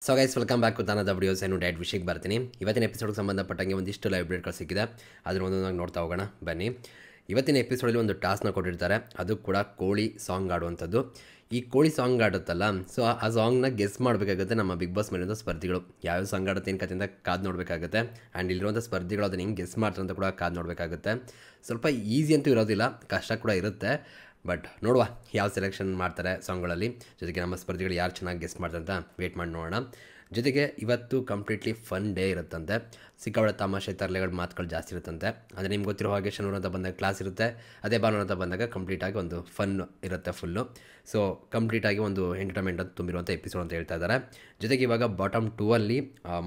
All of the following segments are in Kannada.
So guys welcome back to ತಾನದ ವಿಡಿಯೋಸ್. ಏನು ಡೈರೆಕ್ಟ್ ವಿಷಯಕ್ಕೆ ಬರ್ತೀನಿ. ಇವತ್ತಿನ ಎಪಿಸೋಡ್ಗೆ ಸಂಬಂಧಪಟ್ಟಂಗೆ ಒಂದಿಷ್ಟು ಲೈವ್ ಅಪ್ಡೇಟ್ಗಳು ಸಿಕ್ಕಿದೆ. ಅದರ ಒಂದೊಂದಾಗಿ ನೋಡ್ತಾ ಹೋಗೋಣ ಬನ್ನಿ. ಇವತ್ತಿನ ಎಪಿಸೋಡಲ್ಲಿ ಒಂದು ಟಾಸ್ಕ್ನ ಕೊಟ್ಟಿರ್ತಾರೆ, ಅದು ಕೂಡ ಕೋಳಿ ಸಾಂಗ್ ಆಡುವಂಥದ್ದು. ಈ ಕೋಳಿ ಸಾಂಗ್ ಆಡುತ್ತಲ್ಲ, ಸೊ ಆ ಸಾಂಗ್ನ ಗೆಸ್ ಮಾಡಬೇಕಾಗುತ್ತೆ ನಮ್ಮ ಬಿಗ್ ಬಾಸ್ ಮೇಲಿಂದ ಸ್ಪರ್ಧಿಗಳು. ಯಾವ ಸಾಂಗ್ ಆಡುತ್ತೆ ಏನು ಕಥೆಯಿಂದ ಕಾದು ನೋಡಬೇಕಾಗುತ್ತೆ. ಆ್ಯಂಡ್ ಇಲ್ಲಿರುವಂಥ ಸ್ಪರ್ಧಿಗಳು ಅದನ್ನು ಹೆಂಗೆ ಗೆಸ್ ಮಾಡ್ತಾರೆ ಅಂತ ಕೂಡ ಕಾದು ನೋಡಬೇಕಾಗುತ್ತೆ. ಸ್ವಲ್ಪ ಈಸಿ ಅಂತೂ ಇರೋದಿಲ್ಲ, ಕಷ್ಟ ಕೂಡ ಇರುತ್ತೆ. ಬಟ್ ನೋಡುವ ಯಾವ ಸೆಲೆಕ್ಷನ್ ಮಾಡ್ತಾರೆ ಸಾಂಗ್ಗಳಲ್ಲಿ. ಜೊತೆಗೆ ನಮ್ಮ ಸ್ಪರ್ಧಿಗಳು ಯಾರು ಚೆನ್ನಾಗಿ ಗೆಸ್ಟ್ ಮಾಡ್ತಾರೆ ಅಂತ ವೇಟ್ ಮಾಡಿ ನೋಡೋಣ. ಜೊತೆಗೆ ಇವತ್ತು ಕಂಪ್ಲೀಟ್ಲಿ ಫನ್ ಡೇ ಇರುತ್ತಂತೆ. ಸಿಕ್ಕಾಪಟ್ಟೆ ತಮಾಷೆ ತರಲೆಗಳ ಮಾತುಗಳು ಜಾಸ್ತಿ ಇರುತ್ತಂತೆ. ಅಂದರೆ ನಿಮ್ಗೆ ಗೊತ್ತಿರೋ ಹಾಗೆ ಶನಿವಾರ ಅಂತ ಬಂದಾಗ ಕ್ಲಾಸ್ ಇರುತ್ತೆ, ಅದೇ ಭಾನುವಾರ ಅಂತ ಬಂದಾಗ ಕಂಪ್ಲೀಟಾಗಿ ಒಂದು ಫನ್ ಇರುತ್ತೆ ಫುಲ್ಲು. ಸೊ ಕಂಪ್ಲೀಟಾಗಿ ಒಂದು ಎಂಟರ್ಟೈನ್ಮೆಂಟ್ ಅಂತ ತುಂಬಿರುವಂಥ ಎಪಿಸೋಡ್ ಅಂತ ಹೇಳ್ತಾ ಇದ್ದಾರೆ. ಜೊತೆಗೆ ಇವಾಗ ಬಾಟಮ್ 2 ಅಲ್ಲಿ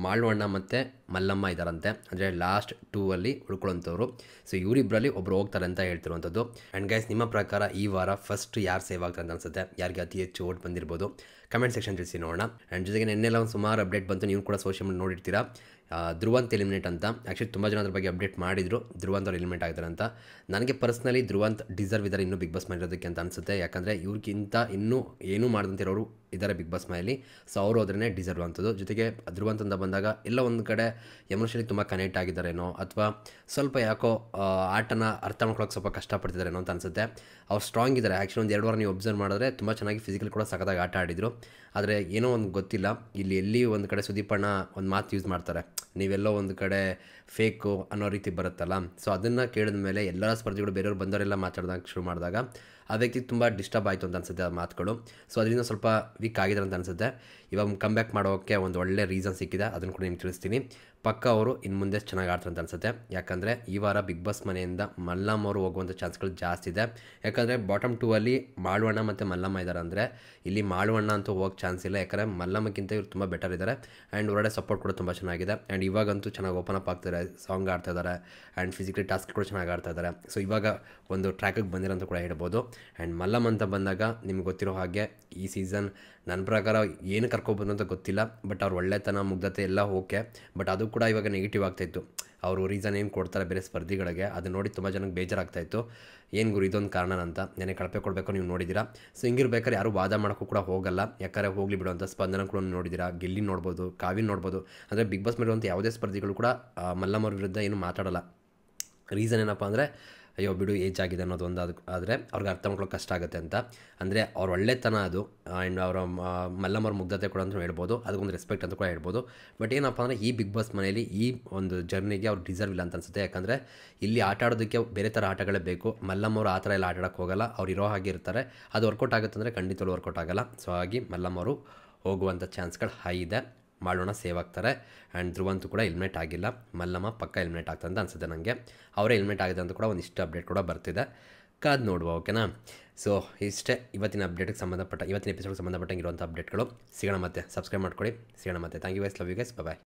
ಮಾಳ್ವಣ್ಣ ಮತ್ತು ಮಲ್ಲಮ್ಮ ಇದ್ದಾರಂತೆ, ಅಂದರೆ ಲಾಸ್ಟ್ 2 ಅಲ್ಲಿ ಉಳ್ಕೊಳ್ಳೋಂಥವ್ರು. ಸೊ ಇವರಿಬ್ಬರಲ್ಲಿ ಒಬ್ಬರು ಹೋಗ್ತಾರೆ ಅಂತ ಹೇಳ್ತಿರುವಂಥದ್ದು. ಆ್ಯಂಡ್ ಗೈಸ್, ನಿಮ್ಮ ಪ್ರಕಾರ ಈ ವಾರ ಫಸ್ಟ್ ಯಾರು ಸೇವ್ ಆಗ್ತಾರೆ ಅಂತ ಅನ್ಸುತ್ತೆ? ಯಾರಿಗೆ ಅತಿ ಹೆಚ್ಚು ಓಟ್ ಬಂದಿರ್ಬೋದು? ಕಮೆಂಟ್ ಸೆಕ್ಷನ್ ತಿಳಿಸಿ ನೋಡೋಣ. ಆ್ಯಂಡ್ ಜೊತೆಗೆ ನೆನ್ನೆಲ್ಲ ಒಂದು ಸುಮಾರು ಅಪ್ಡೇಟ್ ಬಂತು, ನೀವು ಕೂಡ ಸೋಷಿಯಲ್ ಮೀಡಿಯಾ ನೋಡಿರ್ತೀರಾ. ಧ್ರುವಂತ್ ಎಲಿಮಿನೇಟ್ ಅಂತ. ಆ್ಯಕ್ಚುಲಿ ತುಂಬ ಜನ ಅದ್ರ ಬಗ್ಗೆ ಅಪ್ಡೇಟ್ ಮಾಡಿದ್ರು, ಧ್ರುವಂತ್ ಅವ್ರು ಎಲಿಮಿನೇಟ್ ಆಗ್ತಾರೆ ಅಂತ. ನನಗೆ ಪರ್ಸ್ನಲಿ ಧ್ರುವಂತ್ ಡಿಸರ್ವ್ ಇದ್ದಾರೆ ಇನ್ನೂ ಬಿಗ್ ಬಾಸ್ ಮಾಡಿರೋದಕ್ಕೆ ಅಂತ ಅನಿಸುತ್ತೆ. ಯಾಕಂದರೆ ಇವ್ರಿಗಿಂತ ಇನ್ನೂ ಏನೂ ಮಾಡ್ದಂತಿರೋರು ಇದ್ದಾರೆ ಬಿಗ್ ಬಾಸ್ ಮನೆಯಲ್ಲಿ. ಸೊ ಅವರು ಹೋದ್ರೇ ಡಿಸರ್ವ್ ಅಂಥದ್ದು. ಜೊತೆಗೆ ಧ್ರುವಂತ್ ಅಂತ ಬಂದಾಗ ಎಲ್ಲ ಒಂದು ಕಡೆ ಎಮೋಷನಲಿ ತುಂಬ ಕನೆಕ್ಟ್ ಆಗಿದ್ದಾರೇನೋ, ಅಥವಾ ಸ್ವಲ್ಪ ಯಾಕೋ ಆಟನ ಅರ್ಥ ಮಾಡ್ಕೊಳ್ಳೋಕೆ ಸ್ವಲ್ಪ ಕಷ್ಟಪಡ್ತಿದ್ದಾರೇನೋ ಅಂತ ಅನಿಸುತ್ತೆ. ಅವ್ರು ಸ್ಟ್ರಾಂಗ್ ಇದ್ದಾರೆ. ಆ್ಯಕ್ಚುಲಿ ಒಂದು 2 ವಾರ ನೀವು ಒಬ್ಸರ್ವ್ ಮಾಡಿದ್ರೆ ತುಂಬ ಚೆನ್ನಾಗಿ ಫಿಸಿಕಲ್ ಕೂಡ ಸಖತ್ತಾಗಿ ಆಟ ಆಡಿದರು. ಆದರೆ ಏನೋ ಒಂದು ಗೊತ್ತಿಲ್ಲ, ಇಲ್ಲಿ ಎಲ್ಲಿ ಒಂದು ಕಡೆ ಸುದೀಪಣ್ಣ ಒಂದು ಮಾತು ಯೂಸ್ ಮಾಡ್ತಾರೆ, ನೀವೆಲ್ಲೋ ಒಂದು ಕಡೆ ಫೇಕು ಅನ್ನೋ ರೀತಿ ಬರುತ್ತಲ್ಲ. ಸೊ ಅದನ್ನು ಕೇಳಿದ ಮೇಲೆ ಎಲ್ಲ ಸ್ಪರ್ಧಿಗಳು ಬೇರೆಯವ್ರು ಬಂದವರೆಲ್ಲ ಮಾತಾಡಿದಾಗ ಶುರು ಮಾಡಿದಾಗ ಆ ವ್ಯಕ್ತಿ ತುಂಬ ಡಿಸ್ಟರ್ಬ್ ಆಯಿತು ಅಂತ ಅನಿಸುತ್ತೆ ಆ ಮಾತುಗಳು. ಸೊ ಅದರಿಂದ ಸ್ವಲ್ಪ ವೀಕ್ ಆಗಿದ್ದಾರೆ ಅಂತ ಅನಿಸುತ್ತೆ. ಇವಾಗ ಕಮ್ ಬ್ಯಾಕ್ ಮಾಡೋಕ್ಕೆ ಒಂದು ಒಳ್ಳೆ ರೀಸನ್ ಸಿಕ್ಕಿದೆ, ಅದನ್ನು ಕೂಡ ನಿಮ್ಗೆ ತಿಳಿಸ್ತೀನಿ. ಪಕ್ಕ ಅವರು ಇನ್ನು ಮುಂದೆ ಚೆನ್ನಾಗಿ ಆಡ್ತಾರೆ ಅಂತ ಅನಿಸುತ್ತೆ. ಯಾಕಂದರೆ ಈ ವಾರ ಬಿಗ್ ಬಾಸ್ ಮನೆಯಿಂದ ಮಲ್ಲಮ್ಮ ಅವರು ಹೋಗುವಂಥ ಚಾನ್ಸ್ಗಳು ಜಾಸ್ತಿ ಇದೆ. ಯಾಕಂದರೆ ಬಾಟಮ್ 2 ಅಲ್ಲಿ ಮಾಳ್ವಣ್ಣ ಮತ್ತು ಮಲ್ಲಮ್ಮ ಇದ್ದಾರೆ. ಅಂದರೆ ಇಲ್ಲಿ ಮಾಳ್ವಣ್ಣ ಅಂತೂ ಹೋಗೋಕ್ಕೆ ಚಾನ್ಸ್ ಇಲ್ಲ, ಯಾಕಂದರೆ ಮಲ್ಲಮ್ಮಕ್ಕಿಂತ ಇವ್ರು ತುಂಬ ಬೆಟರ್ ಇದ್ದಾರೆ. ಆ್ಯಂಡ್ ಹೊರಗಡೆ ಸಪೋರ್ಟ್ ಕೂಡ ತುಂಬ ಚೆನ್ನಾಗಿದೆ. ಆ್ಯಂಡ್ ಇವಾಗಂತೂ ಚೆನ್ನಾಗಿ ಓಪನ್ ಅಪ್ ಆಗ್ತಿದ್ದಾರೆ, ಸಾಂಗ್ ಆಡ್ತಾ ಇದ್ದಾರೆ. ಆ್ಯಂಡ್ ಫಿಸಿಕಲಿ ಟಾಸ್ಕ್ ಕೂಡ ಚೆನ್ನಾಗಿ ಆಡ್ತಾ ಇದ್ದಾರೆ. ಸೊ ಇವಾಗ ಒಂದು ಟ್ರ್ಯಾಕಿಗೆ ಬಂದಿರೋ ಅಂತ ಕೂಡ ಹೇಳ್ಬೋದು. ಆ್ಯಂಡ್ ಮಲ್ಲಮ್ಮ ಅಂತ ಬಂದಾಗ ನಿಮ್ಗೆ ಗೊತ್ತಿರೋ ಹಾಗೆ ಈ ಸೀಸನ್ ನನ್ನ ಪ್ರಕಾರ ಏನು ಕರ್ಕೊಬೋದು ಅಂತ ಗೊತ್ತಿಲ್ಲ. ಬಟ್ ಅವ್ರು ಒಳ್ಳೆತನ ಮುಗ್ಧತೆ ಎಲ್ಲ ಓಕೆ, ಬಟ್ ಅದು ಕೂಡ ಇವಾಗ ನೆಗೆಟಿವ್ ಆಗ್ತಾಯಿತ್ತು. ಅವರು ರೀಸನ್ ಏನು ಕೊಡ್ತಾರೆ ಬೇರೆ ಸ್ಪರ್ಧಿಗಳಿಗೆ, ಅದು ನೋಡಿ ತುಂಬ ಜನಕ್ಕೆ ಬೇಜಾರಾಗ್ತಾಯಿತ್ತು. ಏನು ಗುರು ಇದೊಂದು ಕಾರಣ ಅಂತ. ನೆನೆ ಕಳಪೆ ಕೊಡಬೇಕು, ನೀವು ನೋಡಿದ್ದೀರಾ. ಸೊ ಹಿಂಗಿರ್ಬೇಕಾದ್ರೆ ಯಾರು ವಾದ ಮಾಡೋಕ್ಕೂ ಕೂಡ ಹೋಗಲ್ಲ, ಯಾಕಂದರೆ ಹೋಗಲಿ ಬಿಡು ಅಂತ. ಸ್ಪಂದನ ಕೂಡ ನೋಡಿದ್ದೀರಾ, ಗಿಲ್ಲಿ ನೋಡ್ಬೋದು, ಕಾವಿನ್ ನೋಡ್ಬೋದು. ಅಂದರೆ ಬಿಗ್ ಬಾಸ್ ಮೇಲಿರುವಂಥ ಯಾವುದೇ ಸ್ಪರ್ಧಿಗಳು ಕೂಡ ಮಲ್ಲಮ್ಮವ್ರ ವಿರುದ್ಧ ಏನು ಮಾತಾಡೋಲ್ಲ. ರೀಸನ್ ಏನಪ್ಪ ಅಂದರೆ, ಅಯ್ಯೋ ಬಿಡು ಏಜ್ ಆಗಿದೆ ಅನ್ನೋದು ಒಂದು. ಆದರೆ ಅವ್ರಿಗೆ ಅರ್ಥ ಮಾಡ್ಕೊಳ್ಳೋಕೆ ಕಷ್ಟ ಆಗುತ್ತೆ ಅಂತ. ಅಂದರೆ ಅವ್ರ ಒಳ್ಳೆತನ ಅದು. ಆ್ಯಂಡ್ ಅವರ ಮಲ್ಲಮ್ಮವ್ರ ಮುಗ್ಧತೆ ಕೂಡ ಅಂತ ಹೇಳ್ಬೋದು, ಅದಕ್ಕೊಂದು ರೆಸ್ಪೆಕ್ಟ್ ಅಂತ ಕೂಡ ಹೇಳ್ಬೋದು. ಬಟ್ ಏನಪ್ಪ ಅಂದರೆ ಈ ಬಿಗ್ ಬಾಸ್ ಮನೆಯಲ್ಲಿ ಈ ಒಂದು ಜರ್ನಿಗೆ ಅವ್ರು ಡಿಸರ್ವ್ ಇಲ್ಲ ಅಂತ ಅನಿಸುತ್ತೆ. ಯಾಕಂದರೆ ಇಲ್ಲಿ ಆಟ ಆಡೋದಕ್ಕೆ ಬೇರೆ ಥರ ಆಟಗಳೇ ಬೇಕು. ಮಲ್ಲಮ್ಮವ್ರು ಆ ಥರ ಎಲ್ಲ ಆಟ ಆಡೋಕ್ಕೆ ಹೋಗಲ್ಲ, ಅವ್ರು ಇರೋ ಹಾಗೆ ಇರ್ತಾರೆ. ಅದು ವರ್ಕೌಟ್ ಆಗುತ್ತೆ ಅಂದರೆ ಖಂಡಿತವೂ ವರ್ಕೌಟ್ ಆಗೋಲ್ಲ. ಸೊ ಹಾಗಾಗಿ ಮಲ್ಲಮ್ಮವರು ಹೋಗುವಂಥ ಚಾನ್ಸ್ಗಳು ಹೈ ಇದೆ. ಮಾಡೋಣ ಸೇವ್ ಆಗ್ತಾರೆ. ಆ್ಯಂಡ್ ಧ್ರುವಂತು ಕೂಡ ಎಲಿಮಿನೇಟ್ ಆಗಿಲ್ಲ, ಮಲ್ಲಮ್ಮ ಪಕ್ಕ ಎಲಿಮಿನೇಟ್ ಆಗ್ತದೆ ಅಂತ ಅನಿಸುತ್ತೆ ನನಗೆ. ಅವರೇ ಎಲಿಮಿನೇಟ್ ಆಗಿದೆ ಅಂತ ಕೂಡ ಒಂದಿಷ್ಟು ಅಪ್ಡೇಟ್ ಕೂಡ ಬರ್ತಿದೆ, ಕಾದು ನೋಡುವ. ಓಕೆನಾ? ಸೊ ಇಷ್ಟೇ ಇವತ್ತಿನ ಅಪ್ಡೇಟ್ಗೆ ಸಂಬಂಧಪಟ್ಟ, ಇವತ್ತಿನ ಎಪಿಸೋಡ್ಗೆ ಸಂಬಂಧಪಟ್ಟಂಗಿರುವಂಥ ಅಪ್ಡೇಟ್ಗಳು. ಸಿಗೋಣ ಮತ್ತೆ. ಸಬ್ಸ್ಕ್ರೈಬ್ ಮಾಡ್ಕೊಳ್ಳಿ. ಸಿಗೋಣ ಮತ್ತೆ. Thank you guys, love you guys, bye.